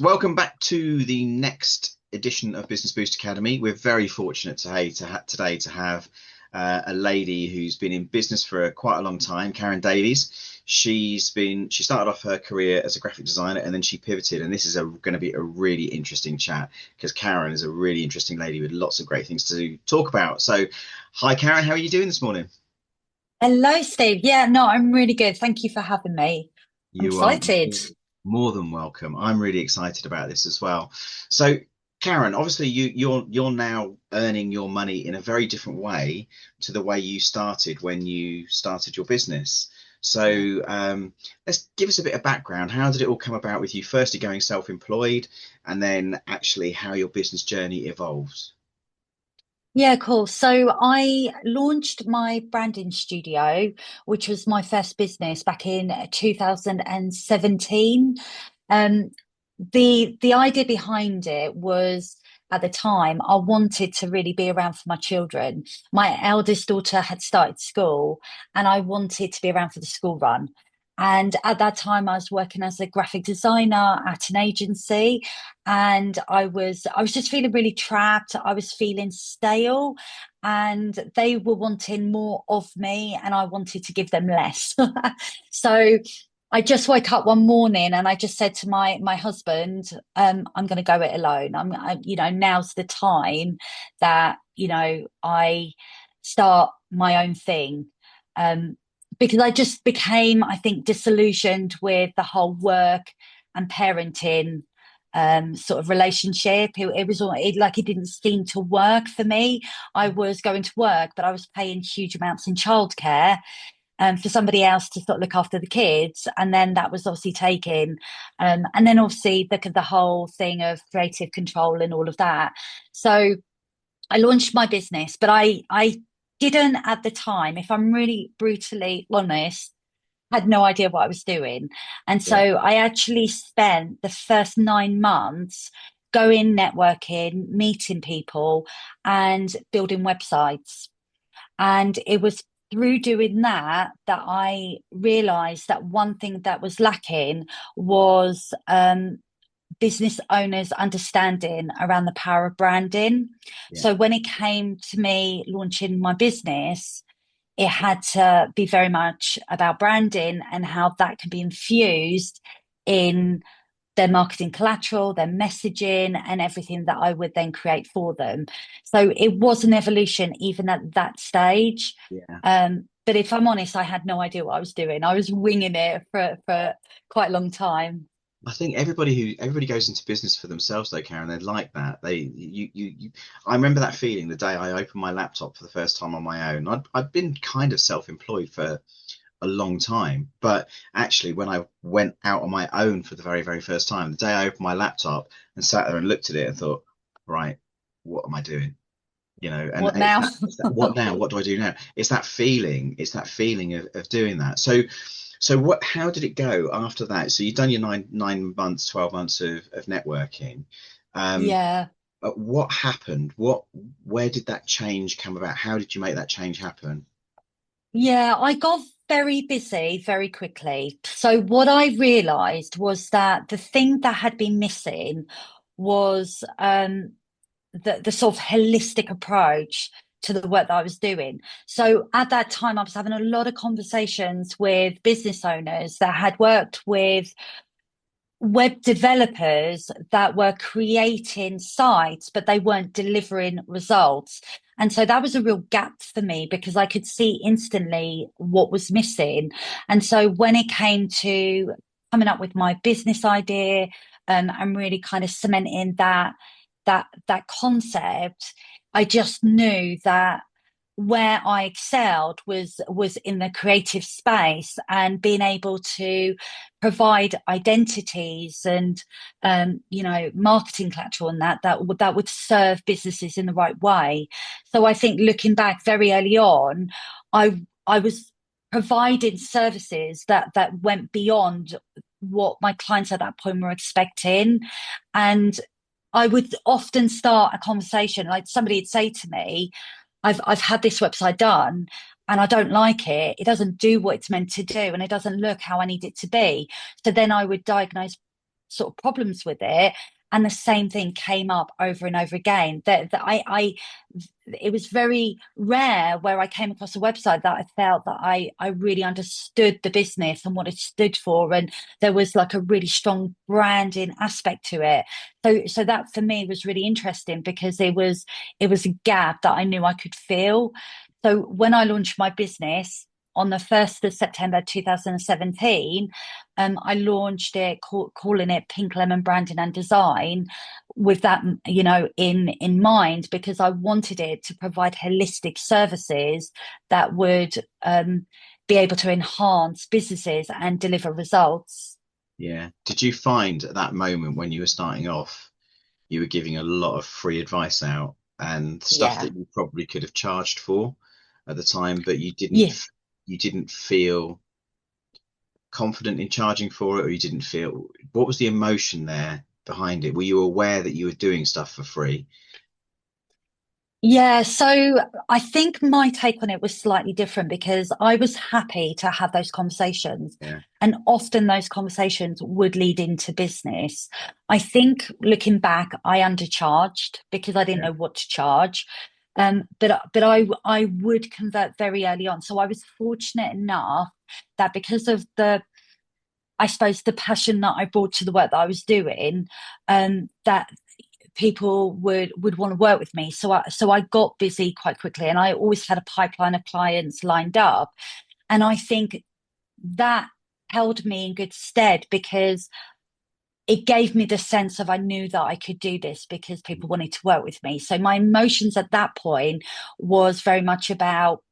Welcome back to the next edition of Business Boost Academy. We're very fortunate today to have a lady who's been in business for quite a long time, Karen Davies. She started off her career as a graphic designer and then she pivoted. And this is going to be a really interesting chat because Karen is a really interesting lady with lots of great things to talk about. So, hi, Karen. How are you doing this morning? Hello, Steve. Yeah, no, I'm really good. Thank you for having me. I'm You are excited. more than welcome. I'm really excited about this as well. So, Karen, obviously you're now earning your money in a very different way to the way you started when you started your business. Yeah. So, let's give us a bit of background. How did it all come about with you firstly going self-employed, and then actually how your business journey evolved? Yeah, cool. So I launched my branding studio, which was my first business back in 2017. Um, the idea behind it was at the time I wanted to really be around for my children. My eldest daughter had started school and I wanted to be around for the school run. And at that time I was working as a graphic designer at an agency and I was just feeling really trapped. I was feeling stale and they were wanting more of me and I wanted to give them less. So I just woke up one morning and I just said to my husband, I'm going to go it alone. Now's the time that, I start my own thing. Um, because I just became, I think, disillusioned with the whole work and parenting sort of relationship. It was like it didn't seem to work for me. I was going to work, but I was paying huge amounts in childcare for somebody else to sort of look after the kids. And then that was obviously taken. And then obviously the whole thing of creative control and all of that. So I launched my business, but I didn't at the time, if I'm really brutally honest, had no idea what I was doing. And so Yeah. I actually spent the first 9 months going networking, meeting people, and building websites. And it was through doing that that I realized that one thing that was lacking was business owners understanding around the power of branding. Yeah. So when it came to me launching my business, it had to be very much about branding and how that can be infused in their marketing collateral, their messaging, and everything that I would then create for them. So it was an evolution even at that stage. Yeah. But if I'm honest, I had no idea what I was doing. I was winging it for quite a long time. I think everybody goes into business for themselves though, Karen. They're like that. I remember that feeling the day I opened my laptop for the first time on my own. I'd been kind of self-employed for a long time, but actually when I went out on my own for the very, very first time, the day I opened my laptop and sat there and looked at it and thought, right, what am I doing? And What now? it's that what now? What do I do now? It's that feeling of doing that. So how did it go after that? So you've done your nine months, 12 months of networking. Um, Yeah. what happened? Where did that change come about? How did you make that change happen? Yeah, I got very busy very quickly. So what I realized was that the thing that had been missing was the sort of holistic approach to the work that I was doing. So at that time, I was having a lot of conversations with business owners that had worked with web developers that were creating sites, but they weren't delivering results. And so that was a real gap for me because I could see instantly what was missing. And so when it came to coming up with my business idea, and really kind of cementing that concept, I just knew that where I excelled was in the creative space and being able to provide identities and marketing collateral and that would serve businesses in the right way. So I think looking back very early on, I was providing services that went beyond what my clients at that point were expecting. And I would often start a conversation, like somebody would say to me, I've had this website done and I don't like it. It doesn't do what it's meant to do and it doesn't look how I need it to be. So then I would diagnose sort of problems with it. And the same thing came up over and over again. It was very rare where I came across a website that I felt that I really understood the business and what it stood for, and there was like a really strong branding aspect to it. So that for me was really interesting because it was a gap that I knew I could fill. So when I launched my business on the 1st of September 2017, I launched it, calling it Pink Lemon Branding and Design, with that, in mind, because I wanted it to provide holistic services that would be able to enhance businesses and deliver results. Yeah. Did you find at that moment when you were starting off, you were giving a lot of free advice out and stuff Yeah. that you probably could have charged for at the time, but Yeah. you didn't feel confident in charging for it, or you didn't feel, what was the emotion there behind it? Were you aware that you were doing stuff for free? Yeah, so I think my take on it was slightly different because I was happy to have those conversations. Yeah. And often those conversations would lead into business. I think looking back, I undercharged because I didn't Yeah. know what to charge. But I would convert very early on. So I was fortunate enough that because of I suppose the passion that I brought to the work that I was doing, that people would want to work with me. So I got busy quite quickly, and I always had a pipeline of clients lined up. And I think that held me in good stead because it gave me the sense of I knew that I could do this because people wanted to work with me. So my emotions at that point was very much about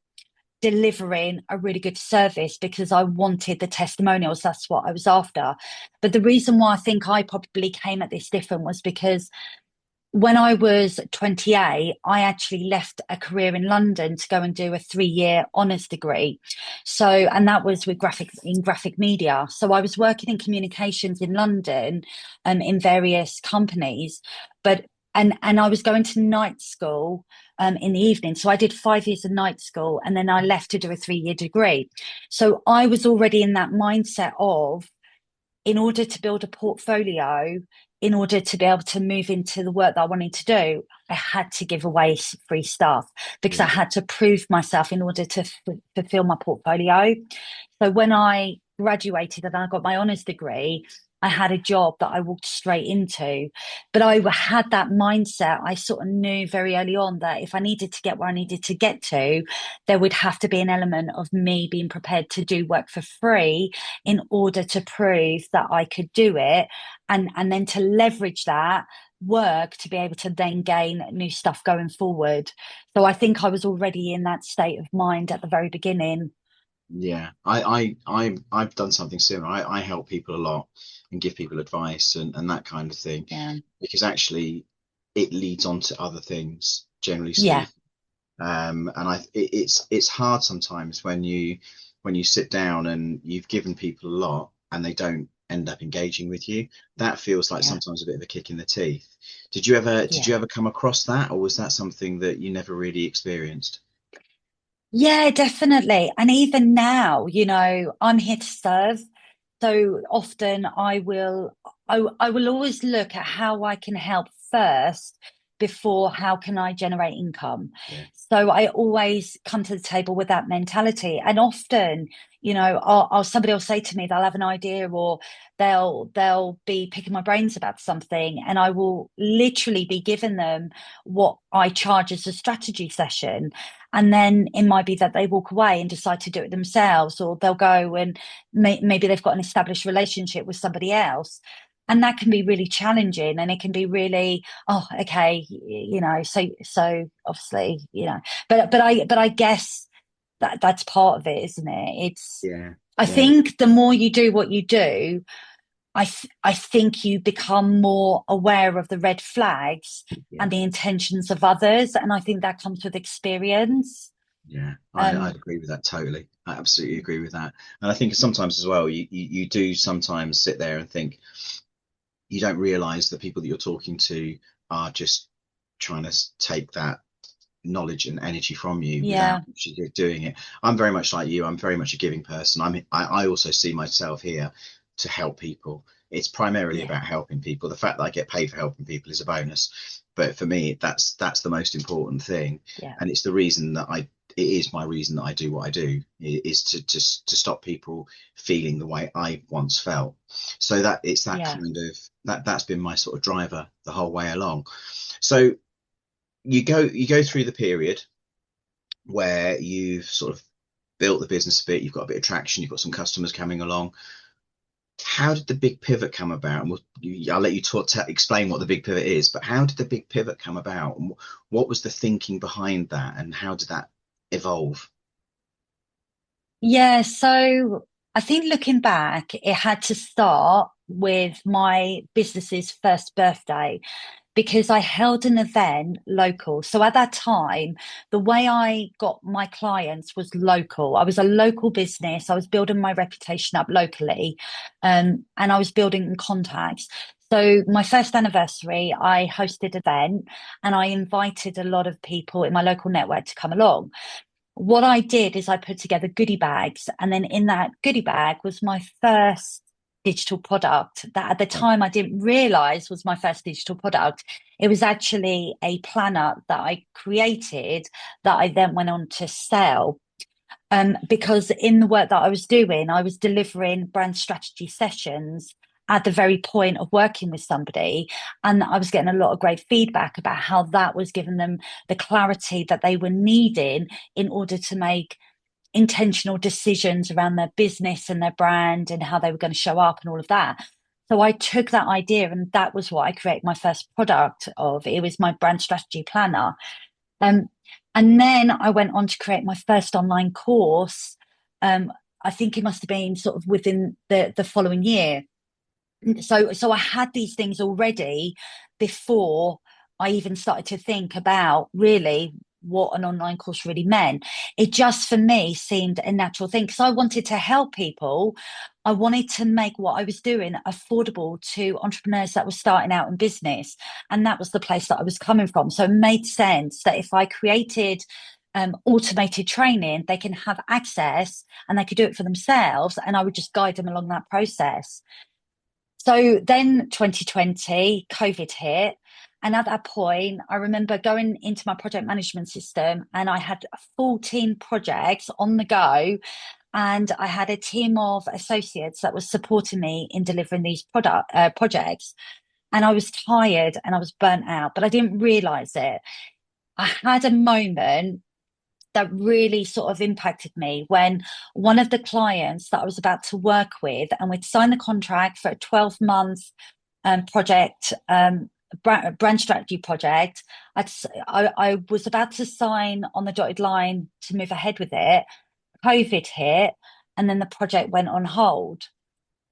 delivering a really good service because I wanted the testimonials. That's what I was after. But the reason why I think I probably came at this different was because when I was 28, I actually left a career in London to go and do a 3-year honours degree. So, and that was with graphic media. So I was working in communications in London, in various companies, but and I was going to night school in the evening. So I did 5 years of night school, and then I left to do a 3-year degree. So I was already in that mindset of, in order to build a portfolio, in order to be able to move into the work that I wanted to do, I had to give away free stuff because I Yeah. had to prove myself in order to fulfill my portfolio. So when I graduated and I got my honours degree, I had a job that I walked straight into. But I had that mindset. I sort of knew very early on that if I needed to get where I needed to get to, there would have to be an element of me being prepared to do work for free in order to prove that I could do it, and then to leverage that work to be able to then gain new stuff going forward. So I think I was already in that state of mind at the very beginning. Yeah, I've done something similar. I help people a lot and give people advice and that kind of thing, Yeah. because actually it leads on to other things, generally Yeah. speaking. And it's hard sometimes when you sit down and you've given people a lot and they don't end up engaging with you. That feels like Yeah. sometimes a bit of a kick in the teeth. Did you Yeah. ever come across that, or was that something that you never really experienced? Yeah, definitely. And even now, I'm here to serve. So often I will always look at how I can help first before how can I generate income. Yeah, So I always come to the table with that mentality. And often, somebody will say to me, they'll have an idea, or they'll be picking my brains about something, and I will literally be giving them what I charge as a strategy session. And then it might be that they walk away and decide to do it themselves, or they'll go and maybe they've got an established relationship with somebody else. And that can be really challenging, and it can be really, oh, okay, so obviously, but I guess that's part of it, isn't it? yeah, I yeah, think the more you do what you do, I think you become more aware of the red flags yeah. and the intentions of others, and I think that comes with experience. Yeah, I'd Um, agree with that totally. I absolutely agree with that. And I think sometimes as well, you do sometimes sit there and think you don't realize the people that you're talking to are just trying to take that knowledge and energy from you without yeah, actually doing it. I'm very much like you. I'm very much a giving person. I also see myself here to help people. It's primarily Yeah. about helping people. The fact that I get paid for helping people is a bonus, but for me, that's the most important thing, Yeah. and it's the reason that it is my reason that I do what I do, is to stop people feeling the way I once felt. So that it's that Yeah. kind of that's been my sort of driver the whole way along. So you go through the period where you've sort of built the business a bit, you've got a bit of traction, you've got some customers coming along. How did the big pivot come about? And I'll let you explain what the big pivot is, but how did the big pivot come about? And what was the thinking behind that? And how did that evolve? Yeah. So I think looking back, it had to start with my business's first birthday, because I held an event local. So at that time, the way I got my clients was local. I was a local business. I was building my reputation up locally, and I was building contacts. So my first anniversary, I hosted an event and I invited a lot of people in my local network to come along. What I did is I put together goodie bags, and then in that goodie bag was my first digital product that at the Right. time I didn't realize was my first digital product. It was actually a planner that I created that I then went on to sell. Because in the work that I was doing, I was delivering brand strategy sessions at the very point of working with somebody. And I was getting a lot of great feedback about how that was giving them the clarity that they were needing in order to make intentional decisions around their business and their brand and how they were going to show up and all of that. So I took that idea, and that was what I created my first product of. It was my brand strategy planner. Um, and then I went on to create my first online course. I think it must have been sort of within the following year. So I had these things already before I even started to think about really what an online course really meant. It just for me seemed a natural thing because I wanted to help people. I wanted to make what I was doing affordable to entrepreneurs that were starting out in business. And that was the place that I was coming from. So it made sense that if I created automated training, they can have access and they could do it for themselves. And I would just guide them along that process. So then 2020, COVID hit. And at that point, I remember going into my project management system and I had 14 projects on the go. And I had a team of associates that was supporting me in delivering these projects. And I was tired and I was burnt out, but I didn't realize it. I had a moment that really sort of impacted me when one of the clients that I was about to work with, and we'd signed the contract for a 12-month project, brand strategy project. I was about to sign on the dotted line to move ahead with it. COVID hit, and then the project went on hold.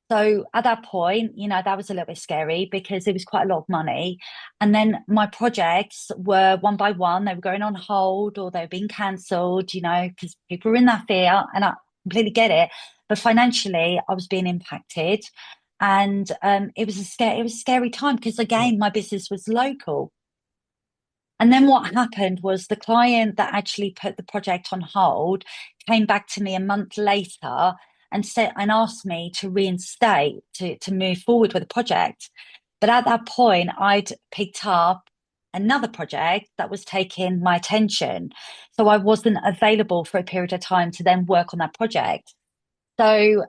So at that point, that was a little bit scary because it was quite a lot of money. And then my projects were one by one, they were going on hold or they were being cancelled, because people were in that fear, and I completely get it. But financially, I was being impacted. And it was a scary time because Yeah. again, my business was local. And then what happened was the client that actually put the project on hold came back to me a month later and said and asked me to reinstate to move forward with the project. But at that point, I'd picked up another project that was taking my attention. So I wasn't available for a period of time to then work on that project. So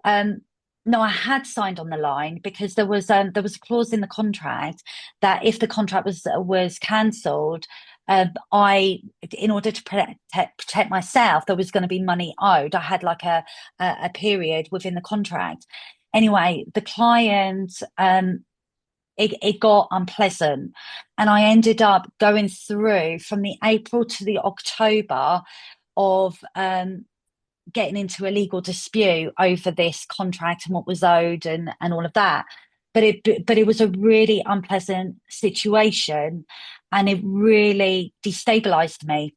no, I had signed on the line because there was a clause in the contract that if the contract was cancelled, I in order to protect myself, there was going to be money owed. I had like a period within the contract. Anyway, the client it got unpleasant, and I ended up going through from the April to the October of getting into a legal dispute over this contract and what was owed and all of that. But it was a really unpleasant situation, and it really destabilized me.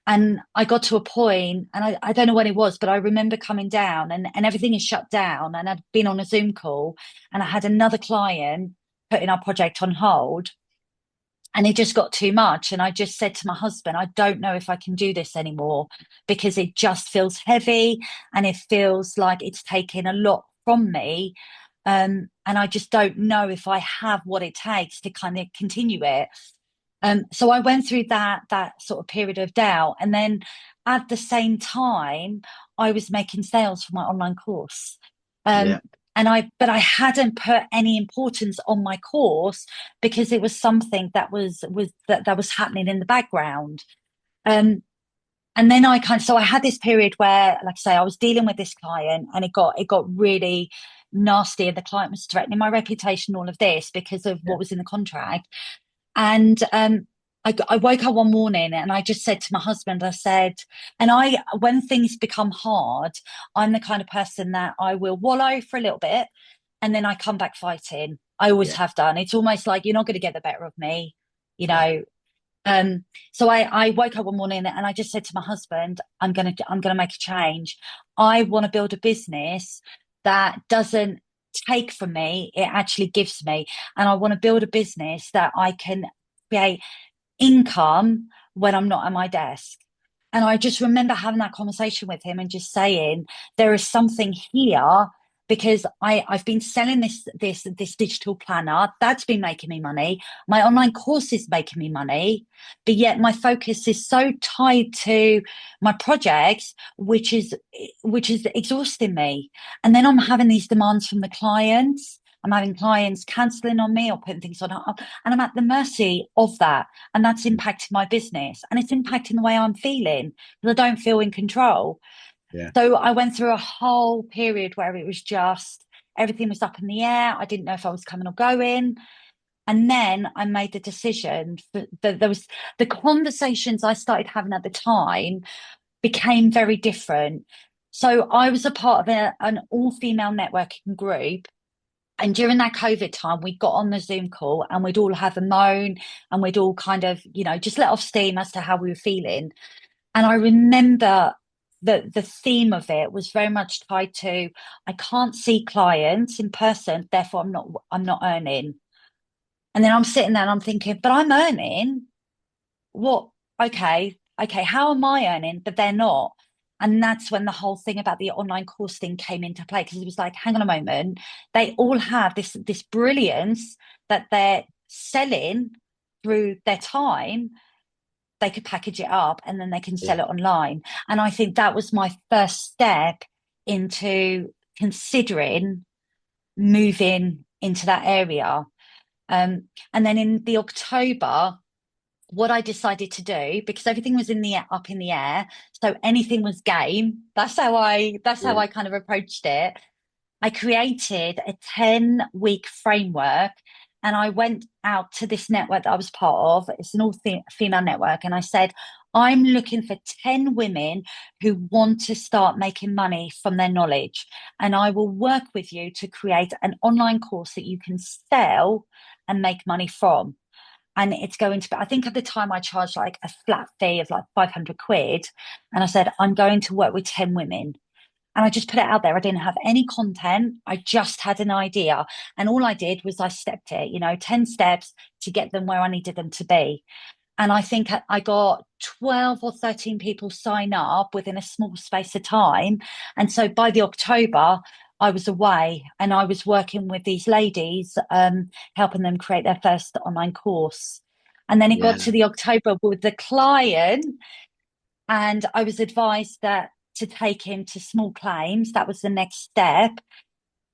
And I got to a point, and I don't know when it was, but I remember coming down and everything is shut down. And I'd been on a Zoom call and I had another client putting our project on hold, and it just got too much. And I just said to my husband, I don't know if I can do this anymore because it just feels heavy and it feels like it's taking a lot from me. And I just don't know if I have what it takes to kind of continue it. So I went through that sort of period of doubt, and then at the same time, I was making sales for my online course. Yeah. Um, but I hadn't put any importance on my course because it was something that was happening in the background. Um, and then so I had this period where, like I say, I was dealing with this client, and it got really nasty, and the client was threatening my reputation, all of this because of Yeah. what was in the contract. And I woke up one morning and I just said to my husband, I said, when things become hard, I'm the kind of person that I will wallow for a little bit and then I come back fighting. I always Yeah. have done. It's almost like you're not going to get the better of me, you Yeah. know. So I woke up one morning and I just said to my husband, I'm gonna make a change. I want to build a business that doesn't take from me, it actually gives me. And I want to build a business that I can create income when I'm not at my desk. And I just remember having that conversation with him and just saying, there is something here because I've been selling this digital planner that's been making me money. My online course is making me money, but yet my focus is so tied to my projects, which is exhausting me. And then I'm having these demands from the clients. I'm having clients cancelling on me or putting things on, and I'm at the mercy of that. And that's impacting my business and it's impacting the way I'm feeling because I don't feel in control. Yeah. So I went through a whole period where it was just everything was up in the air. I didn't know if I was coming or going. And then I made the decision that there was the conversations I started having at the time became very different. So I was a part of an all-female networking group. And during that COVID time, we got on the Zoom call and we'd all have a moan and we'd all kind of, just let off steam as to how we were feeling. And I remember that the theme of it was very much tied to I can't see clients in person, therefore I'm not earning. And then I'm sitting there and I'm thinking, but I'm earning. What? Okay, how am I earning? But they're not. And that's when the whole thing about the online course thing came into play because it was like, hang on a moment, they all have this brilliance that they're selling through their time. They could package it up and then they can sell Yeah. it online. And I think that was my first step into considering moving into that area. And then in the October, what I decided to do, because everything was up in the air, so anything was game. That's how I kind of approached it. I created a 10-week framework and I went out to this network that I was part of. It's an all female network. And I said, I'm looking for 10 women who want to start making money from their knowledge. And I will work with you to create an online course that you can sell and make money from. And it's going to be, I think at the time I charged like a flat fee of like 500 quid. And I said, I'm going to work with 10 women. And I just put it out there. I didn't have any content. I just had an idea. And all I did was I stepped it, 10 steps to get them where I needed them to be. And I think I got 12 or 13 people sign up within a small space of time. And so by the October, I was away and I was working with these ladies, helping them create their first online course. And then it got to Yeah. the October with the client, and I was advised that to take him to small claims, that was the next step.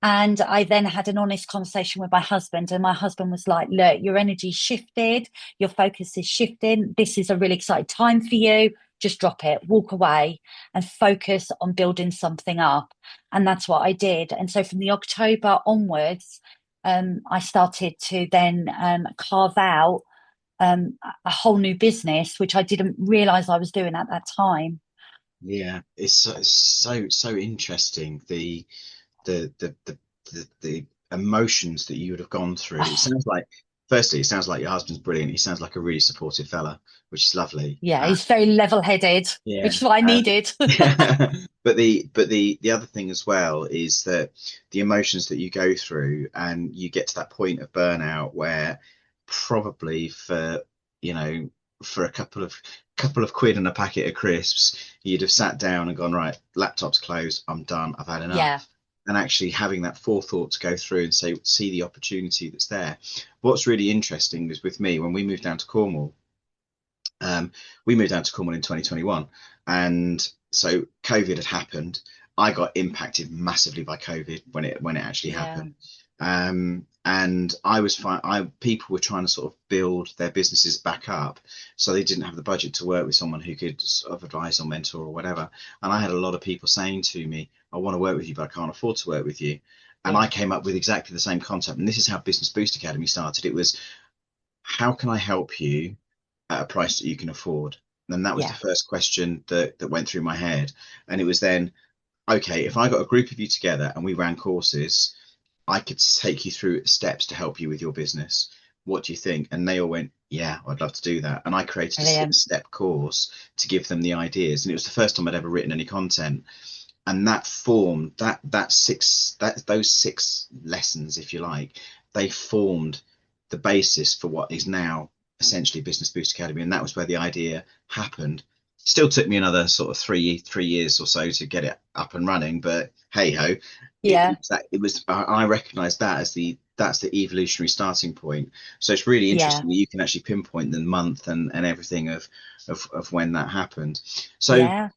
And I then had an honest conversation with my husband, and my husband was like, look, your energy shifted, your focus is shifting. This is a really exciting time for you. Just drop it, walk away, and focus on building something up. And that's what I did. And so from the October onwards, I started to then carve out a whole new business, which I didn't realize I was doing at that time. Yeah. It's so interesting. The emotions that you would have gone through. It Oh, sounds like, firstly, it sounds like your husband's brilliant. He sounds like a really supportive fella, which is lovely. yeah, he's very level-headed, Yeah. which is what I needed. But the other thing as well is that the emotions that you go through and you get to that point of burnout where probably for a couple of quid and a packet of crisps, you'd have sat down and gone, right, laptop's closed, I'm done, I've had Yeah, enough. and actually having that forethought to go through and see the opportunity that's there. What's really interesting is with me, when we moved down to Cornwall, we moved down to Cornwall in 2021, and so COVID had happened. I got impacted massively by COVID when it actually Yeah. happened. And I was fine. People were trying to sort of build their businesses back up, so they didn't have the budget to work with someone who could sort of advise or mentor or whatever. And I had a lot of people saying to me, "I want to work with you, but I can't afford to work with you." And I Yeah. came up with exactly the same concept. And this is how Business Boost Academy started. It was, how can I help you at a price that you can afford? And that was the Yeah. first question that went through my head. And it was then, okay, if I got a group of you together and we ran courses, I could take you through steps to help you with your business. What do you think? And they all went, yeah, I'd love to do that. And I created a Brilliant. 6-step course to give them the ideas. And it was the first time I'd ever written any content. And that formed those 6 lessons, if you like, they formed the basis for what is now essentially Business Boost Academy. And that was where the idea happened. Still took me another sort of three years or so to get it up and running, but hey ho, Yeah. I recognize that as that's the evolutionary starting point. So it's really Yeah. interesting that you can actually pinpoint the month and everything of when that happened. So Yeah.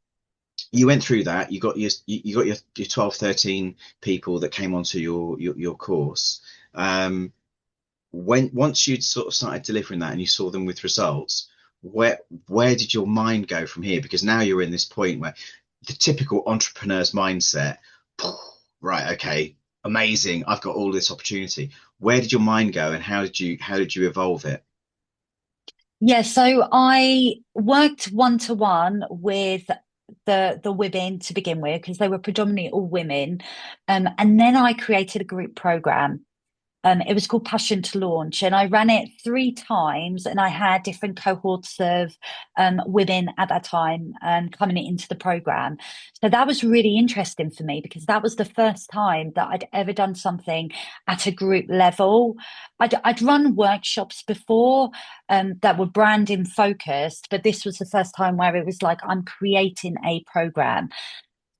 you went through that. You got your 12, 13 people that came onto your course. When once you'd sort of started delivering that and you saw them with results, where did your mind go from here? Because now you're in this point where the typical entrepreneur's mindset, right, okay, amazing, I've got all this opportunity. Where did your mind go, and how did you evolve it? Yeah, so I worked one to one with the women to begin with because they were predominantly all women, and then I created a group program. It was called Passion to Launch, and I ran it 3 times, and I had different cohorts of women at that time coming into the program. So that was really interesting for me because that was the first time that I'd ever done something at a group level. I'd run workshops before that were branding focused, but this was the first time where it was like, I'm creating a program.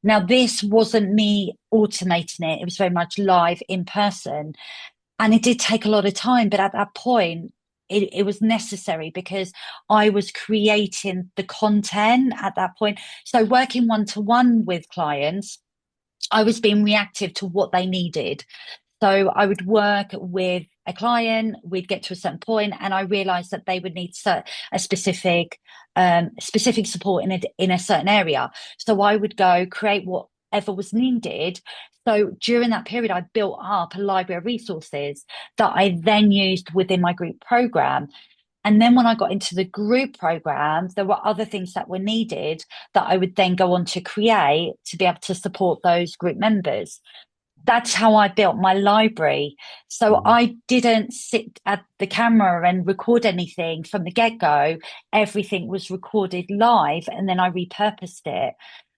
Now, this wasn't me automating it, it was very much live in person. And it did take a lot of time, but at that point, it was necessary because I was creating the content at that point. So, working one to one with clients, I was being reactive to what they needed. So I would work with a client, we'd get to a certain point, and I realized that they would need a specific support in a certain area. So I would go create whatever was needed. So during that period, I built up a library of resources that I then used within my group program. And then when I got into the group program, there were other things that were needed that I would then go on to create to be able to support those group members. That's how I built my library. So Mhm. I didn't sit at the camera and record anything from the get go. Everything was recorded live and then I repurposed it.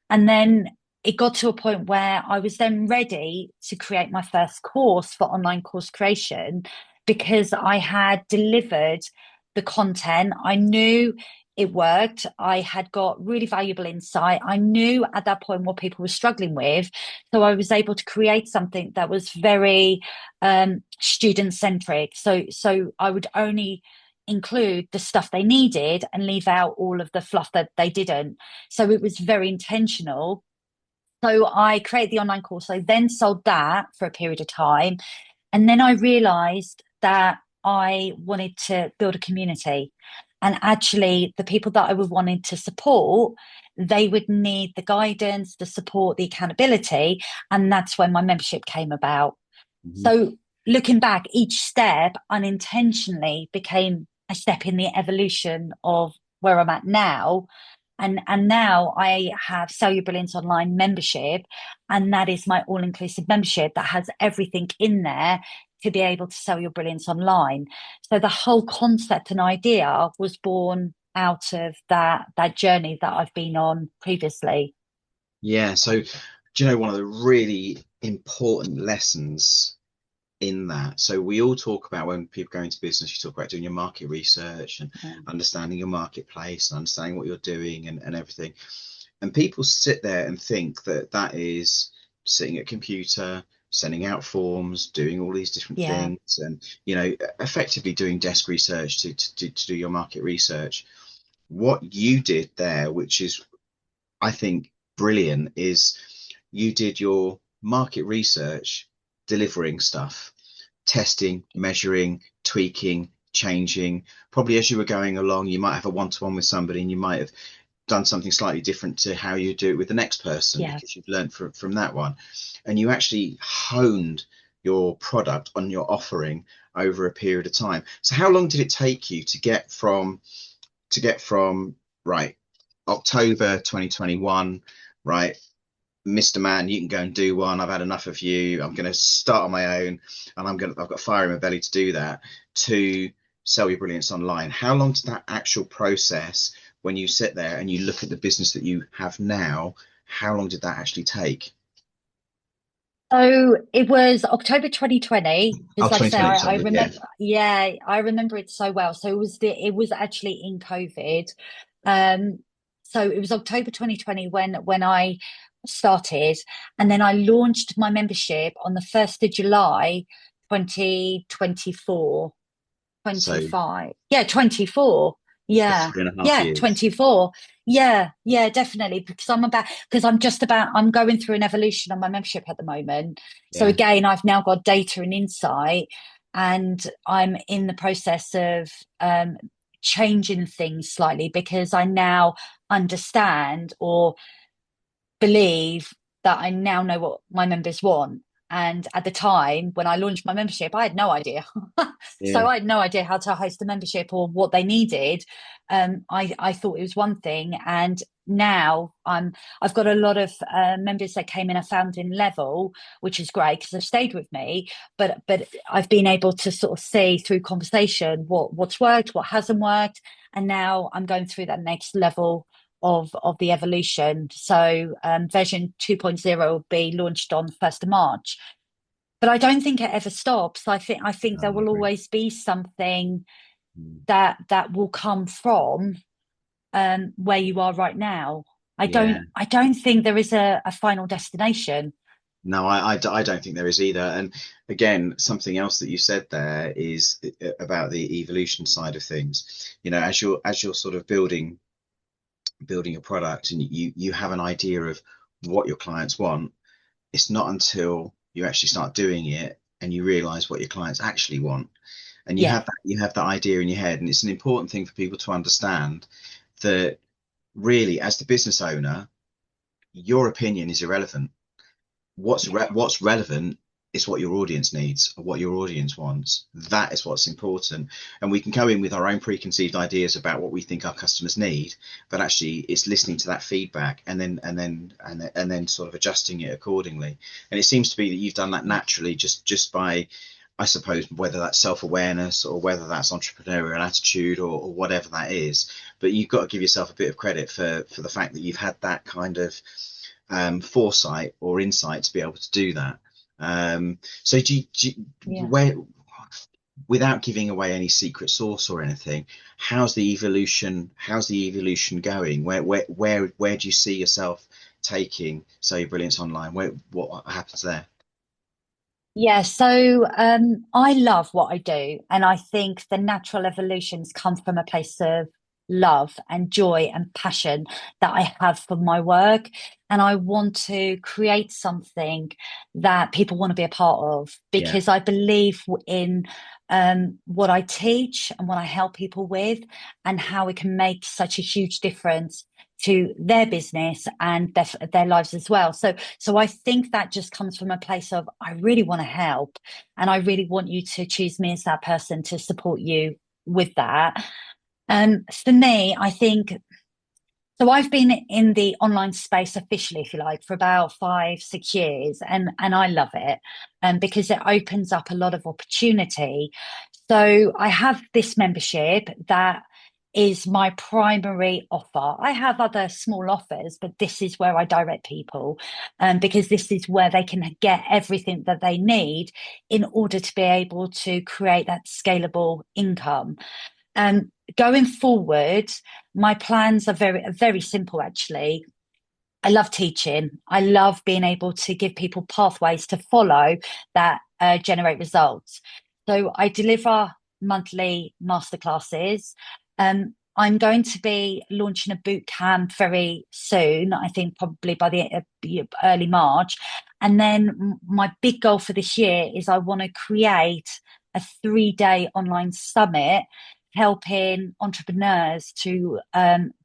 And then it got to a point where I was then ready to create my first course for online course creation because I had delivered the content. I knew it worked. I had got really valuable insight. I knew at that point what people were struggling with. So I was able to create something that was very student centric. So I would only include the stuff they needed and leave out all of the fluff that they didn't. So it was very intentional. So I created the online course. I then sold that for a period of time. And then I realized that I wanted to build a community. And actually, the people that I would wanted to support, they would need the guidance, the support, the accountability. And that's when my membership came about. Mhm. So looking back, each step unintentionally became a step in the evolution of where I'm at now. And now I have Sell Your Brilliance Online membership, and that is my all-inclusive membership that has everything in there to be able to sell your brilliance online. So the whole concept and idea was born out of that journey that I've been on previously. Yeah. So, do you know one of the really important lessons in that? So we all talk about, when people go into business, you talk about doing your market research and Mm. understanding your marketplace and understanding what you're doing and everything. And people sit there and think that that is sitting at a computer, sending out forms, doing all these different Yeah. things, and effectively doing desk research to do your market research. What you did there, which is I think brilliant, is you did your market research, delivering stuff, testing, measuring, tweaking, changing. Probably as you were going along, you might have a one-to-one with somebody, and you might have done something slightly different to how you do it with the next person Yeah. because you've learned from that one, and you actually honed your product on your offering over a period of time. So how long did it take you to get from right October 2021, right, Mr. Man, you can go and do one. I've had enough of you. I'm going to start on my own, and I've got fire in my belly to do that, to sell your brilliance online. How long did that actual process, when you sit there and you look at the business that you have now, how long did that actually take? So it was October 2020, Oh, because like I say, 2020, I sorry. Yeah. remember, yeah, I remember it so well. So it was actually in COVID. Um, so it was October 2020 when I started, and then I launched my membership on the 1st of July 2024. So 25. Yeah, 24. for Yeah. 3.5 Yeah, years. 24. Yeah, yeah, definitely. Because I'm going through an evolution on my membership at the moment. So Yeah. again, I've now got data and insight, and I'm in the process of changing things slightly because I now understand or believe that I now know what my members want. And at the time when I launched my membership, I had no idea. So Yeah. I had no idea how to host a membership or what they needed. I thought it was one thing, and now I've got a lot of members that came in a founding level, which is great because they've stayed with me. But I've been able to sort of see through conversation what's worked, what hasn't worked, and now I'm going through that next level of the evolution. So version 2.0 will be launched on 1st of March. But I don't think it ever stops. I think No, there I will agree. always be something Mm. that will come from where you are right now. I don't Yeah. I don't think there is a final destination. No, I don't think there is either. And again, something else that you said there is about the evolution side of things. As you're sort of building a product, and you have an idea of what your clients want, it's not until you actually start doing it and you realize what your clients actually want. And Yeah, you have that idea in your head. And it's an important thing for people to understand that really, as the business owner, your opinion is irrelevant. yeah, What's relevant is what your audience needs or what your audience wants. That is what's important. And we can go in with our own preconceived ideas about what we think our customers need, but actually it's listening to that feedback and then sort of adjusting it accordingly. And it seems to be that you've done that yeah. naturally, just by, I suppose, whether that's self-awareness or whether that's entrepreneurial attitude, or whatever that is. But you've got to give yourself a bit of credit for the fact that you've had that kind of foresight or insight to be able to do that. So Yeah. where, without giving away any secret sauce or anything, how's the evolution going? Where do you see yourself taking Sell Your Brilliance Online? What happens there? Yeah, so I love what I do, and I think the natural evolutions come from a place of love and joy and passion that I have for my work. And I want to create something that people want to be a part of Yeah. because I believe in what I teach and what I help people with, and how it can make such a huge difference to their business and their lives as well. So I think that just comes from a place of I really want to help, and I really want you to choose me as that person to support you with that. For me, I think so. I've been in the online space officially, if you like, for about 5, 6 years, and I love it, because it opens up a lot of opportunity. So I have this membership that is my primary offer. I have other small offers, but this is where I direct people, because this is where they can get everything that they need in order to be able to create that scalable income. Going forward, my plans are very simple actually. I love teaching. I love being able to give people pathways to follow that generate results. So I deliver monthly masterclasses. I'm going to be launching a boot camp very soon. I think probably by the early March. And then my big goal for this year is I want to create a 3-day online summit helping entrepreneurs to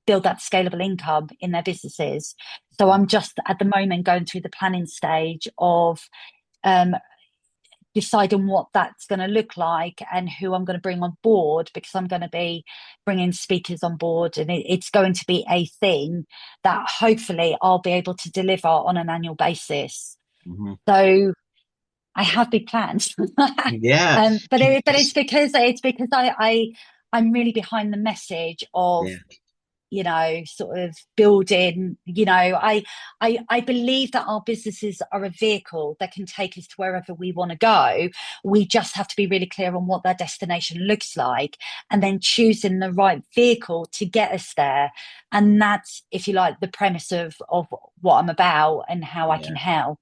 build that scalable income in their businesses. So I'm just at the moment going through the planning stage of um, deciding what that's going to look like and who I'm going to bring on board, because I'm going to be bringing speakers on board, and it's going to be a thing that hopefully I'll be able to deliver on an annual basis. Hmm. So I have big plans, Yeah. but it's because I'm really behind the message of, Yeah. sort of building, I believe that our businesses are a vehicle that can take us to wherever we want to go. We just have to be really clear on what that destination looks like, and then choosing the right vehicle to get us there. And that's, if you like, the premise of what I'm about and how I can Yeah. help.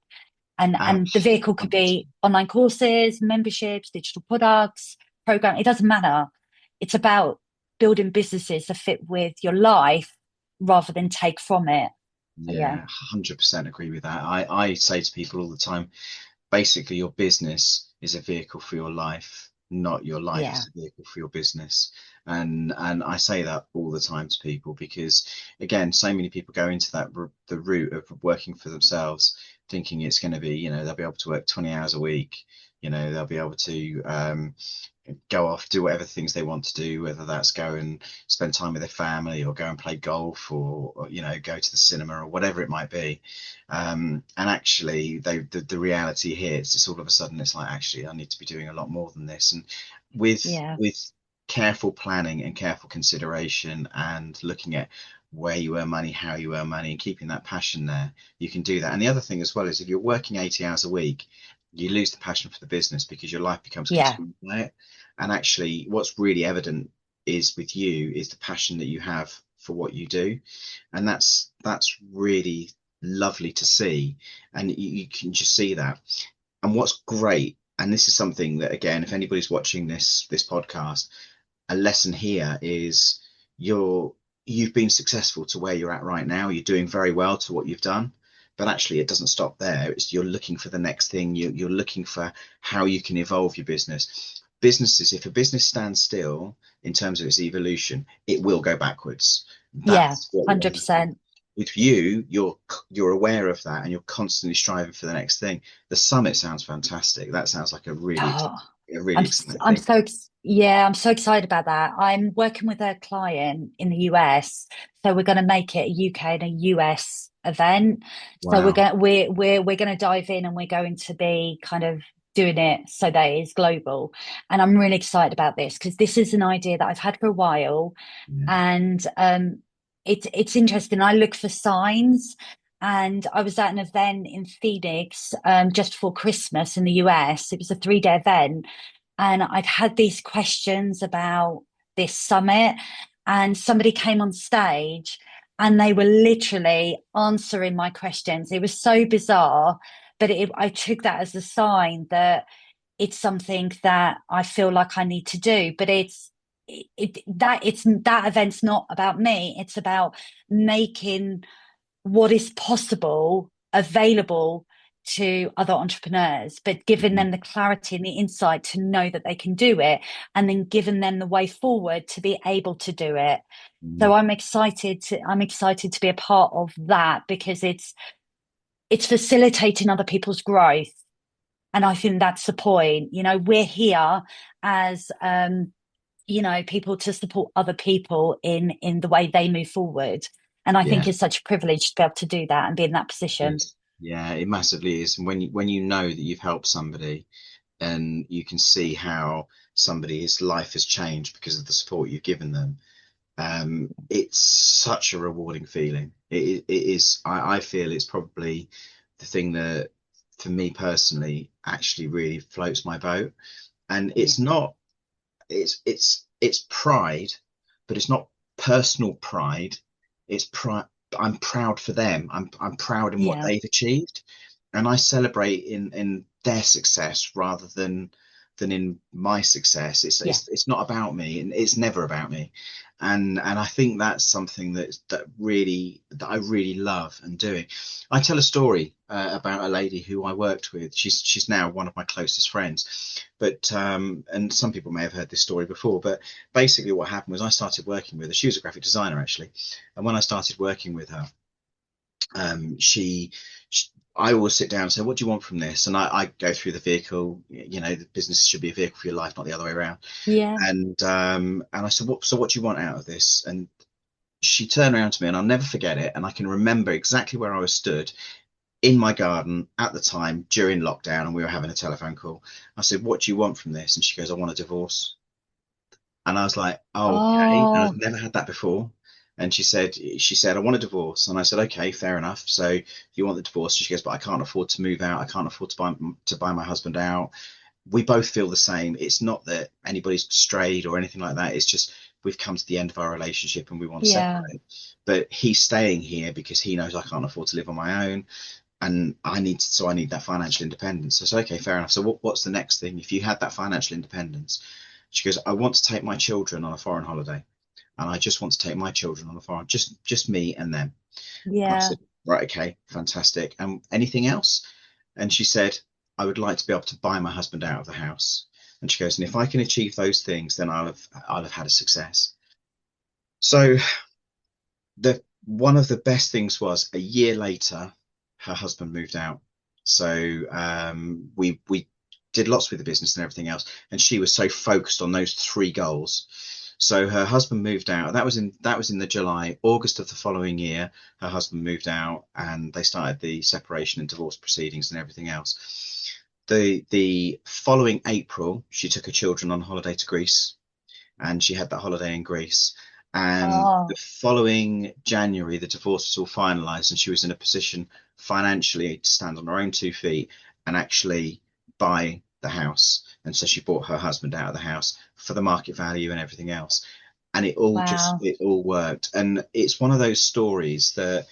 And the vehicle could be 100%. online courses, memberships, digital products, program. It doesn't matter. It's about building businesses that fit with your life rather than take from it. So Yeah, 100% agree with that. I say to people all the time, basically your business is a vehicle for your life, not your life yeah, is a vehicle for your business. And I say that all the time to people because again, so many people go into the route of working for themselves, thinking it's going to be, they'll be able to work 20 hours a week, they'll be able to go off, do whatever things they want to do, whether that's go and spend time with their family or go and play golf or go to the cinema or whatever it might be. And actually, the reality hits. It's all of a sudden, it's like, actually, I need to be doing a lot more than this. And with yeah, with careful planning and careful consideration and looking at where you earn money, how you earn money, and keeping that passion there, you can do that. And the other thing as well is if you're working 80 hours a week, you lose the passion for the business because your life becomes yeah, consumed by it. And actually, what's really evident is with you is the passion that you have for what you do, and that's really lovely to see, and you can just see that. And what's great, and this is something that again, if anybody's watching this podcast, a lesson here is you're you've been successful to where you're at right now. You're doing very well to what you've done, but actually it doesn't stop there. It's you're looking for the next thing. You're looking for how you can evolve your business. Businesses, if a business stands still in terms of its evolution, it will go backwards. yeah, That's what will happen. 100%. With you, you're aware of that and you're constantly striving for the next thing. The summit sounds fantastic. That sounds like Oh, a really I'm exciting I'm thing. so yeah, I'm so excited about that. I'm working with a client in the US, so we're going to make it a UK and a US event. So Wow. we're going to dive in, and we're going to be kind of doing it so that it is global. And I'm really excited about this because this is an idea that I've had for a while, Yeah. and it's interesting. I look for signs. And I was at an event in Phoenix just before Christmas in the US. It was a 3-day event, and I'd had these questions about this summit, and somebody came on stage and they were literally answering my questions. It was so bizarre, but I took that as a sign that it's something that I feel like I need to do. But it's that event's not about me. It's about making what is possible available to other entrepreneurs, but giving Mhm. them the clarity and the insight to know that they can do it, and then giving them the way forward to be able to do it. Mhm. So I'm excited to be a part of that, because it's facilitating other people's growth. And I think that's the point. We're here as people to support other people in the way they move forward. And I think Yeah, it's such a privilege to be able to do that and be in that it position. is. Yeah, it massively is. And when you know that you've helped somebody and you can see how somebody's life has changed because of the support you've given them, it's such a rewarding feeling. It is. I feel it's probably the thing that, for me personally, actually really floats my boat. And Yeah. it's not. It's pride, but it's not personal pride. It's pride. I'm proud for them. I'm proud in what Yeah. they've achieved, and I celebrate in their success rather than in my success. Yeah. It's not about me, and it's never about me. And I think that's something that I really love and doing. I tell a story about a lady who I worked with. She's now one of my closest friends, but and some people may have heard this story before. But basically, what happened was I started working with her. She was a graphic designer actually, and when I started working with her, she I always sit down and say, "What do you want from this?" And I go through the vehicle. You know, the business should be a vehicle for your life, not the other way around. Yeah. And I said, what do you want out of this?" And she turned around to me, and I'll never forget it. And I can remember exactly where I was stood in my garden at the time during lockdown, and we were having a telephone call. I said, "What do you want from this?" And she goes, "I want a divorce." And I was like, "Oh, okay." And I've Oh, never had that before. And she said, "I want a divorce." And I said, "Okay, fair enough. So you want the divorce?" She goes, "But I can't afford to move out. I can't afford to buy my husband out." We both feel the same. It's not that anybody's strayed or anything like that. It's just we've come to the end of our relationship and we want to yeah. separate. But he's staying here because he knows I can't afford to live on my own, and I need that financial independence. So I said, okay, fair enough. So what's the next thing? If you had that financial independence, she goes, "I want to take my children on a foreign holiday, and I just want to take my children on a foreign, just me and them." And I Yeah. said, right, okay, fantastic. And anything else? And she said, "I would like to be able to buy my husband out of the house." And she goes, "And if I can achieve those things, then I'll have had a success." So the one of the best things was a year later, her husband moved out. So we did lots with the business and everything else, and she was so focused on those three goals. So her husband moved out. That was in the July, August of the following year. Her husband moved out, and they started the separation and divorce proceedings and everything else. The following April, she took her children on holiday to Greece, and she had that holiday in Greece. And the Oh, following January, the divorce was all finalised, and she was in a position financially to stand on her own 2 feet and actually buy the house. And so she bought her husband out of the house for the market value and everything else. And wow. it all worked. And it's one of those stories that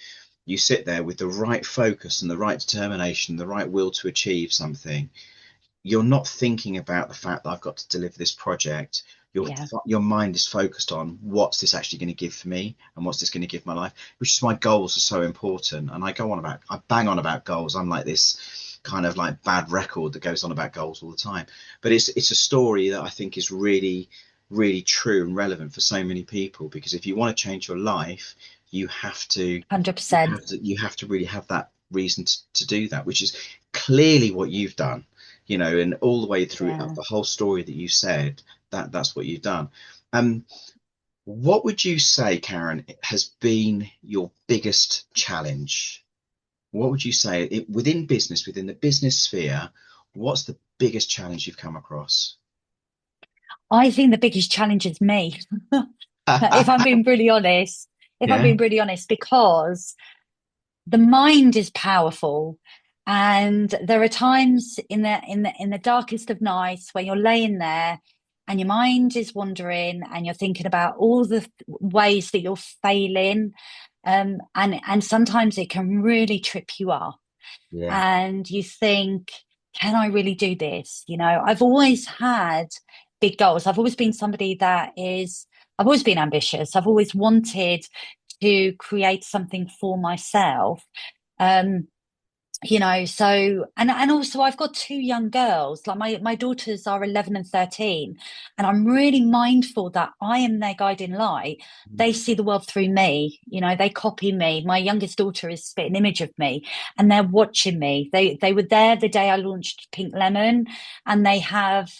you sit there with the right focus and the right determination, the right will to achieve something. You're not thinking about the fact that I've got to deliver this project. Your Yeah. your mind is focused on what's this actually going to give for me and what's this going to give my life, which is why goals are so important. And I bang on about goals. I'm like this kind of like bad record that goes on about goals all the time. But it's a story that I think is really, really true and relevant for so many people, because if you want to change your life, you have to you 100%. have to you have to really have that reason to do that, which is clearly what you've done, and all the way through Yeah. the whole story that you said, that's what you've done. um what would you say, Karen, has been your biggest challenge? What would you say within business, within the business sphere? What's the biggest challenge you've come across? I think the biggest challenge is me, if I'm being really honest. If I'm Yeah, being really honest, because the mind is powerful, and there are times in the darkest of nights where you're laying there and your mind is wandering and you're thinking about all the ways that you're failing, and sometimes it can really trip you up, yeah, and you think, can I really do this? I've always had big goals. I've always been somebody I've always been ambitious. I've always wanted to create something for myself. Um, so, and also I've got two young girls. Like my daughters are 11 and 13, and I'm really mindful that I am their guiding light. They see the world through me. They copy me. My youngest daughter is spit an image of me, and they're watching me. They were there the day I launched Pink Lemon, and they have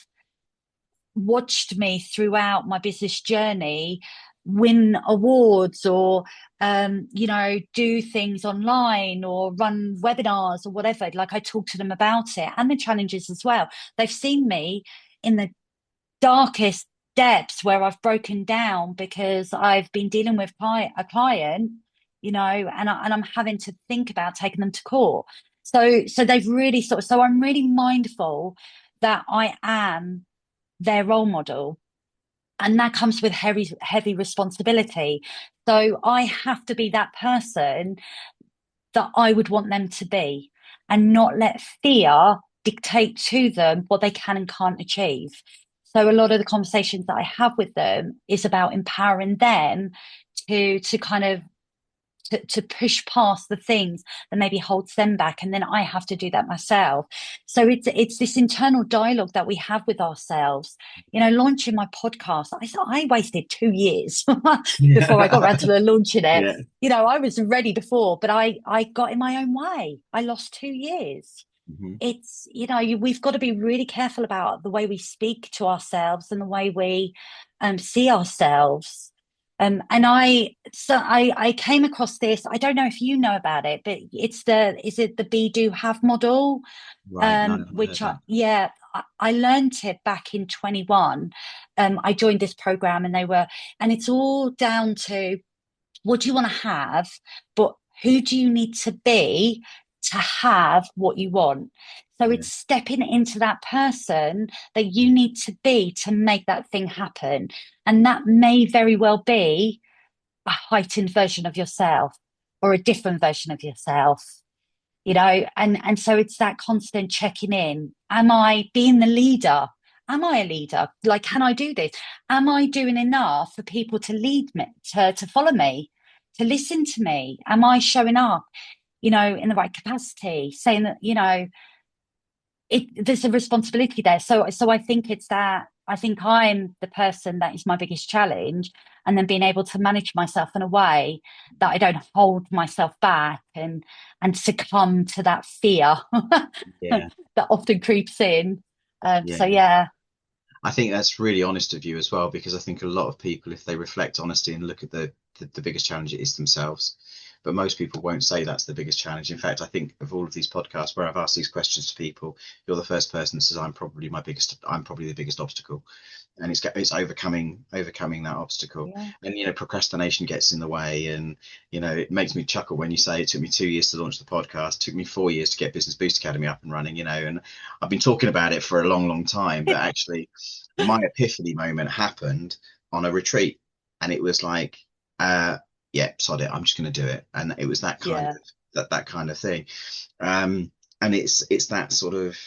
watched me throughout my business journey win awards, or do things online or run webinars or whatever. Like, I talk to them about it and the challenges as well. They've seen me in the darkest depths where I've broken down because I've been dealing with a client, and I'm having to think about taking them to court. So they've really so I'm really mindful that I am their role model, and that comes with heavy responsibility. So I have to be that person that I would want them to be, and not let fear dictate to them what they can and can't achieve. So a lot of the conversations that I have with them is about empowering them to kind of to push past the things that maybe holds them back, and then I have to do that myself. So it's this internal dialogue that we have with ourselves. Launching my podcast, I wasted 2 years before I got around to launching it. Yeah. I was ready before, but I got in my own way. I lost 2 years. Hmm. We've got to be really careful about the way we speak to ourselves and the way we see ourselves. I came across this. I don't know if you know about it, but is it the be do have model? Right. No, I haven't heard Which that. I learned it back in 21. I joined this program, and it's all down to, what do you want to have, but who do you need to be to have what you want? So Yeah. it's stepping into that person that you need to be to make that thing happen. And that may very well be a heightened version of yourself or a different version of yourself, and so it's that constant checking in. Am I being the leader? Am I a leader? Like, can I do this? Am I doing enough for people to lead me, to follow me, to listen to me? Am I showing up, in the right capacity, saying that, there's a responsibility there. So I think it's that. I think I'm the person that is my biggest challenge, and then being able to manage myself in a way that I don't hold myself back and succumb to that fear Yeah. that often creeps in. So Yeah. yeah, I think that's really honest of you as well, because I think a lot of people, if they reflect honesty and look at the biggest challenge, it is themselves. But most people won't say that's the biggest challenge. In fact, I think of all of these podcasts where I've asked these questions to people, you're the first person that says I'm probably the biggest obstacle, and it's overcoming that obstacle. yeah, And procrastination gets in the way, and it makes me chuckle when you say it took me 2 years to launch the podcast, it took me 4 years to get Business Boost Academy up and running. And I've been talking about it for a long, long time, but actually my epiphany moment happened on a retreat, and it was like, yeah, sod it, I'm just going to do it. And it was that kind yeah, of that kind of thing. And it's that sort of,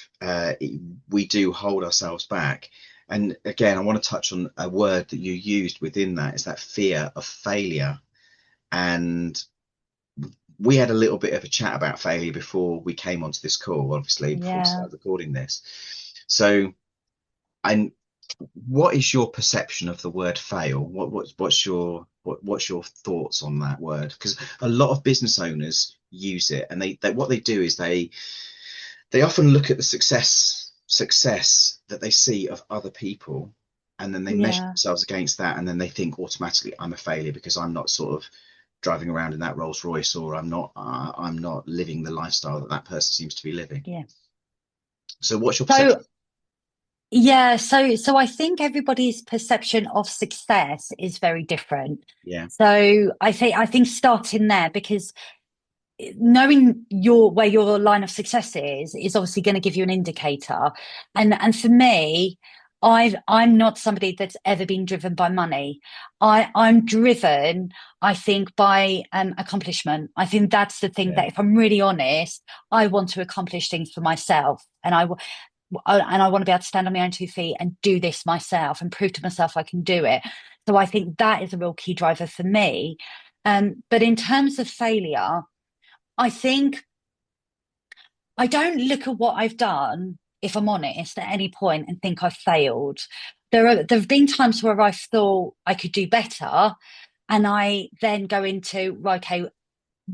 we do hold ourselves back. And again, I want to touch on a word that you used within that, is that fear of failure. And we had a little bit of a chat about failure before we came onto this call, obviously, before we yeah. started recording this. So, and what is your perception of the word fail? What's your thoughts on that word? Because a lot of business owners use it, and they what they do is they often look at the success that they see of other people, and then they measure Yeah. themselves against that, and then they think automatically, I'm a failure because I'm not sort of driving around in that Rolls Royce, or I'm not living the lifestyle that person seems to be living. Yeah. So what's your So perception? yeah, so I think everybody's perception of success is very different. Yeah. So I think starting there, because knowing where your line of success is obviously going to give you an indicator. And for me, I'm not somebody that's ever been driven by money. I'm driven, I think, by accomplishment. I think that's the thing, Yeah. that if I'm really honest, I want to accomplish things for myself, and I want to be able to stand on my own 2 feet and do this myself and prove to myself I can do it. So I think that is a real key driver for me. But in terms of failure, I think I don't look at what I've done, if I'm honest, at any point and think I've failed. There have been times where I've thought I could do better, and I then go into, right, okay,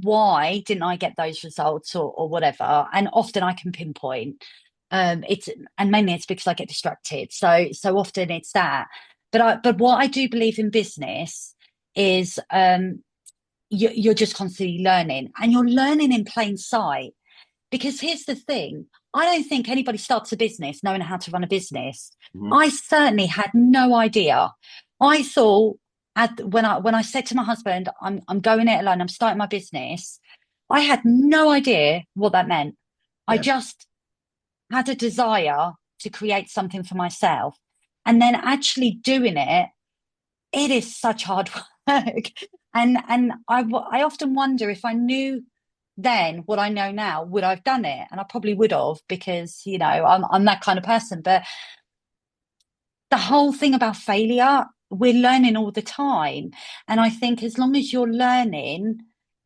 why didn't I get those results, or whatever? And often I can pinpoint. It's and mainly it's because I get distracted. So often it's that. But what I do believe in business is, you're just constantly learning, and you're learning in plain sight. Because here's the thing, I don't think anybody starts a business knowing how to run a business. Mhm. I certainly had no idea. I thought, when I said to my husband, I'm going it alone, I'm starting my business, I had no idea what that meant. I Yeah. just had a desire to create something for myself. And then actually doing it, it is such hard work. And I often wonder, if I knew then what I know now, would I've done it? And I probably would have, because, I'm that kind of person. But the whole thing about failure, we're learning all the time. And I think as long as you're learning,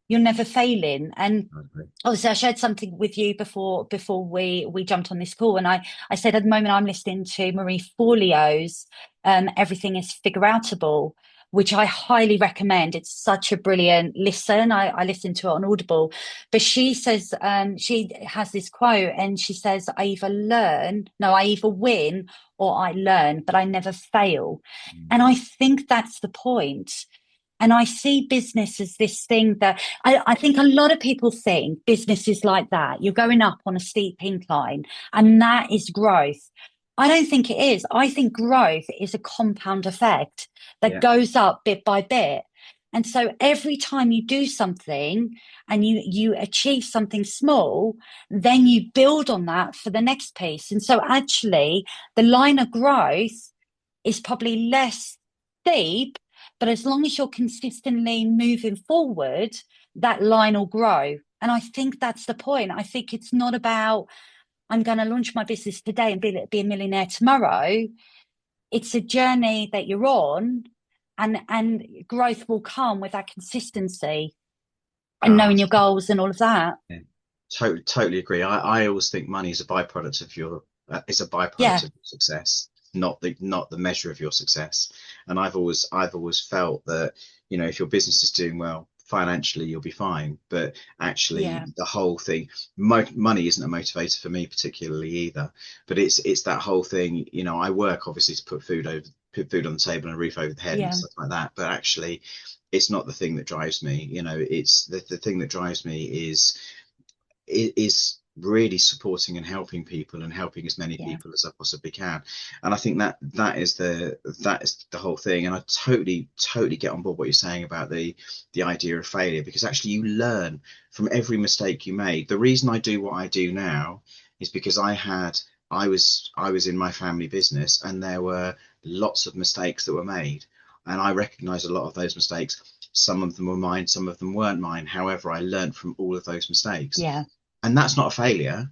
you're never failing. And I agree. obviously, I shared something with you before we jumped on this call, and I said at the moment I'm listening to Marie Forleo's Everything is Figure Outable, which I highly recommend. It's such a brilliant listen. I listened to it on Audible, but she says, she has this quote, and she says, I either win or I learn, but I never fail. And I think that's the point. And I see business as this thing that I think a lot of people think business is like that. You're going up on a steep incline, and that is growth. I don't think it is. I think growth is a compound effect that Yeah. goes up bit by bit. And so every time you do something and you achieve something small, then you build on that for the next piece. And so actually the line of growth is probably less steep, but as long as you're consistently moving forward, that line will grow. And I think that's the point. I think it's not about, I'm going to launch my business today and be a millionaire tomorrow. It's a journey that you're on, and growth will come with that consistency and Ah, knowing your goals and all of that. yeah. Totally agree. I always think money is a byproduct of your is a byproduct Yeah, of your success, not the measure of your success. And I've always felt that, if your business is doing well financially, you'll be fine. But actually, yeah, the whole thing, money isn't a motivator for me particularly either. But it's that whole thing. I work obviously to put food on the table and a roof over the head and yeah, stuff like that. But actually, it's not the thing that drives me. It's the thing that drives me is really supporting and helping people, and helping as many yeah, people as I possibly can. And I think that is the whole thing. And I totally get on board what you're saying about the idea of failure, because actually you learn from every mistake you made. The reason I do what I do now is because I was in my family business, and there were lots of mistakes that were made, and I recognize a lot of those mistakes. Some of them were mine, some of them weren't mine. However, I learned from all of those mistakes, yeah, and that's not a failure,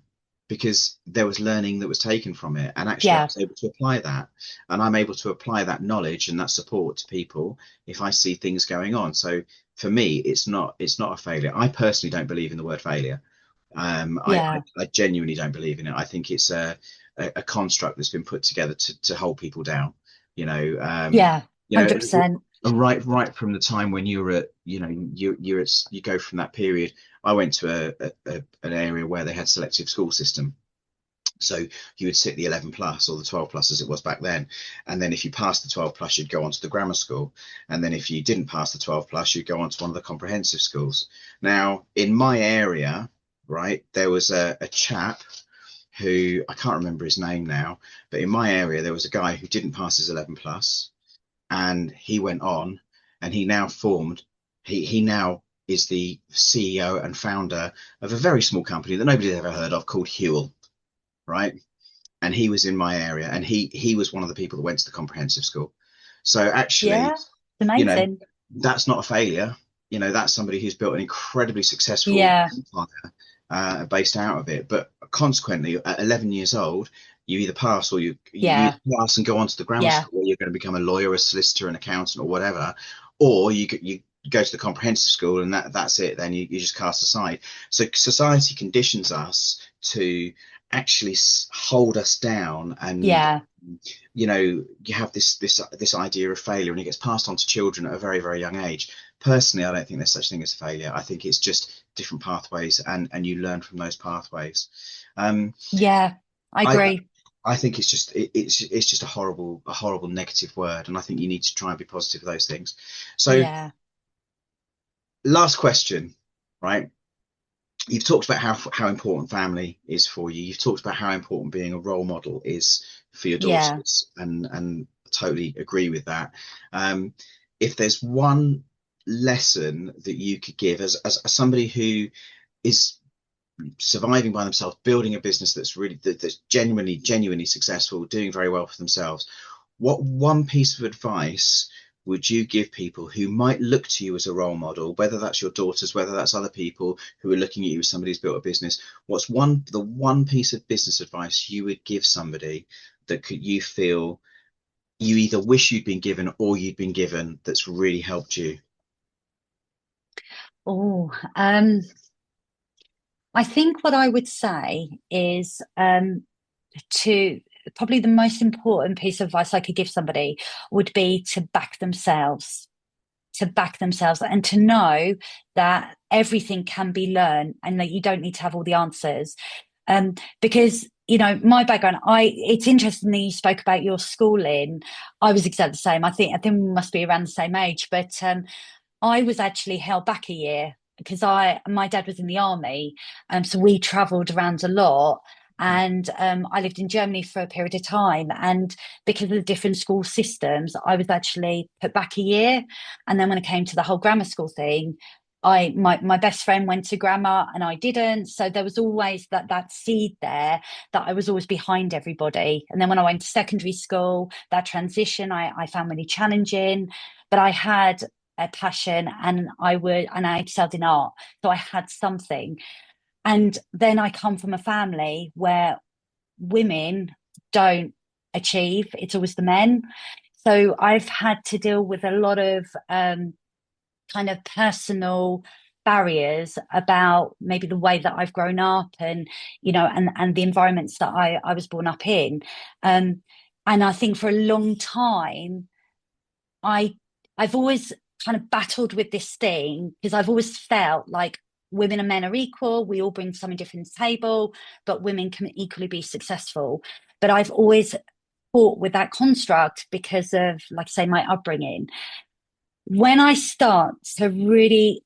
because there was learning that was taken from it, and actually I yeah, was able to apply that, and I'm able to apply that knowledge and that support to people if I see things going on. So for me, it's not a failure. I personally don't believe in the word failure. yeah, I genuinely don't believe in it. I think it's a construct that's been put together to hold people down. you know um yeah, you know 100%. right from the time when you were at, you go from that period. I went to an area where they had selective school system. So you would sit the 11 plus, or the 12 plus as it was back then. And then if you passed the 12 plus, you'd go on to the grammar school. And then if you didn't pass the 12 plus, you'd go on to one of the comprehensive schools. Now, in my area, right, there was a chap who, I can't remember his name now, but in my area, there was a guy who didn't pass his 11 plus, and he went on, and he now is the CEO and founder of a very small company that nobody's ever heard of, called Huel, right? And he was in my area, and he was one of the people that went to the comprehensive school. So actually, Yeah, you know, amazing. that's not a failure. That's somebody who's built an incredibly successful Yeah, empire based out of it. But consequently, at 11 years old, you either pass, or you yeah, pass and go on to the grammar yeah, school where you're going to become a lawyer, a solicitor, an accountant, or whatever, or you go to the comprehensive school, and that's it. Then you just cast aside. So society conditions us to actually hold us down, and yeah, you have this idea of failure, and it gets passed on to children at a very, very young age. Personally, I don't think there's such thing as failure. I think it's just different pathways, and you learn from those pathways. um yeah. I I agree. I think it's just a horrible negative word, and I think you need to try and be positive with those things. So, Yeah, last question, right? You've talked about how important family is for you. You've talked about how important being a role model is for your yeah, daughters, and totally agree with that. Um, if there's one lesson that you could give as somebody who is surviving by themselves, building a business that's genuinely successful, doing very well for themselves, what one piece of advice would you give people who might look to you as a role model, whether that's your daughters, whether that's other people who are looking at you as somebody who's built a business? What's the one piece of business advice you would give somebody that you feel you either wish you'd been given or you'd been given that's really helped you? Oh, I think what I would say is to probably the most important piece of advice I could give somebody would be to back themselves, and to know that everything can be learned and that you don't need to have all the answers. Because my background, it's interesting that you spoke about your schooling. I was exactly the same. I think we must be around the same age, but I was actually held back a year because my dad was in the army, so we travelled around a lot. And I lived in Germany for a period of time, and because of the different school systems, I was actually put back a year. And then when it came to the whole grammar school thing, my best friend went to grammar and I didn't. So there was always that seed there that I was always behind everybody. And then when I went to secondary school, that transition I found really challenging. But I had a passion, and I excelled in art. So I had something. And then I come from a family where women don't achieve, it's always the men. So I've had to deal with a lot of kind of personal barriers about maybe the way that I've grown up, and and the environments that I was born up in. And I think for a long time I I've always kind of battled with this thing, because I've always felt like women and men are equal. We all bring something different to the table, but women can equally be successful. But I've always fought with that construct because of, like I say, my upbringing. When I start to really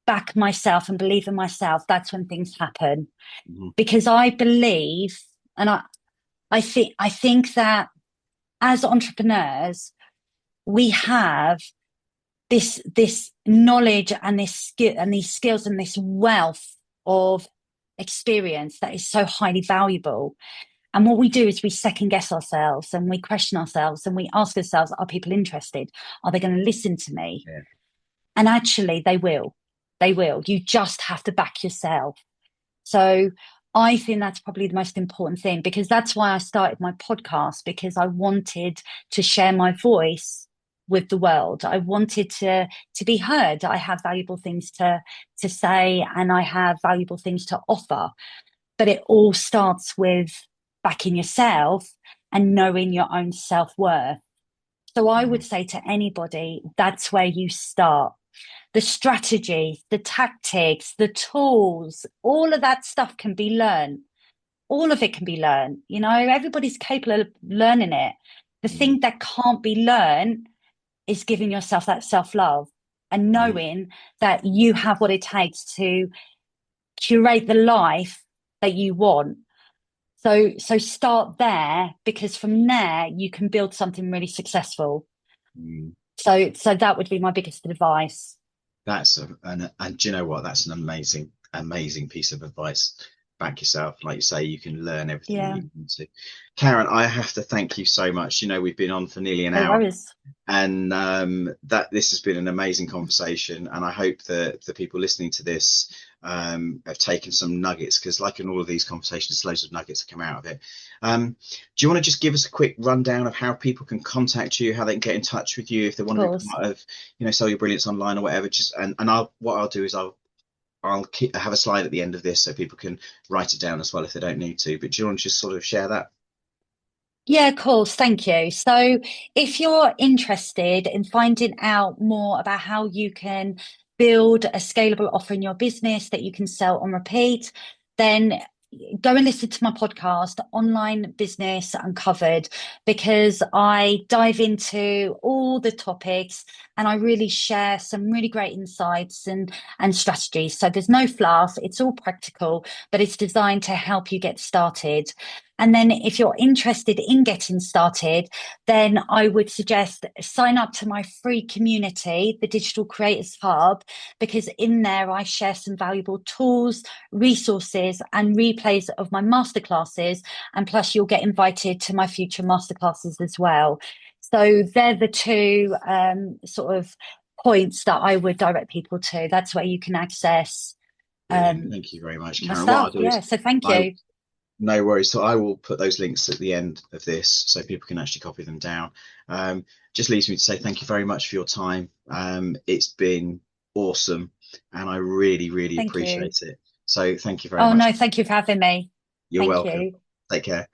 back myself and believe in myself, that's when things happen. Mm-hmm. Because I believe, and I think that as entrepreneurs, we have this knowledge and this skill and these skills and this wealth of experience that is so highly valuable. And what we do is we second guess ourselves and we question ourselves and we ask ourselves, are people interested? Are they going to listen to me? Yeah. And actually they will. They will. You just have to back yourself. So I think that's probably the most important thing, because that's why I started my podcast, because I wanted to share my voice with the world. I wanted to be heard. I have valuable things to say, and I have valuable things to offer. But it all starts with backing yourself and knowing your own self-worth. So I would say to anybody, that's where you start. The strategy, the tactics, the tools, all of that stuff can be learned. All of it can be learned. Everybody's capable of learning it. The thing that can't be learned is giving yourself that self-love and knowing that you have what it takes to curate the life that you want. So start there, because from there you can build something really successful. So that would be my biggest advice. And do you know what? That's an amazing piece of advice. Back yourself, like you say, you can learn everything you want to. Karen, I have to thank you so much. We've been on for nearly an No hour, worries. and that this has been an amazing conversation. And I hope that the people listening to this have taken some nuggets, because like in all of these conversations, loads of nuggets have come out of it. Do you want to just give us a quick rundown of how people can contact you, how they can get in touch with you if they want to be part of, Sell Your Brilliance Online or whatever? What I'll do is I'll have a slide at the end of this so people can write it down as well if they don't need to. But do you want to just sort of share that? Yeah, of course. Thank you. So if you're interested in finding out more about how you can build a scalable offer in your business that you can sell on repeat, then go and listen to my podcast, Online Business Uncovered, because I dive into all the topics and I really share some really great insights and strategies. So there's no fluff, it's all practical, but it's designed to help you get started. And then if you're interested in getting started, then I would suggest sign up to my free community, the Digital Creators Hub, because in there I share some valuable tools, resources, and replays of my masterclasses. And plus you'll get invited to my future masterclasses as well. So they're the two sort of points that I would direct people to. That's where you can access Brilliant. Thank you very much, my Karen. What I'll stuff. do Yeah. is So thank I you. no worries. So I will put those links at the end of this so people can actually copy them down. Just leaves me to say thank you very much for your time. It's been awesome and I really, really Thank you. appreciate it. So thank you very Oh much. no, thank you for having me. You're Thank welcome. you. Take care.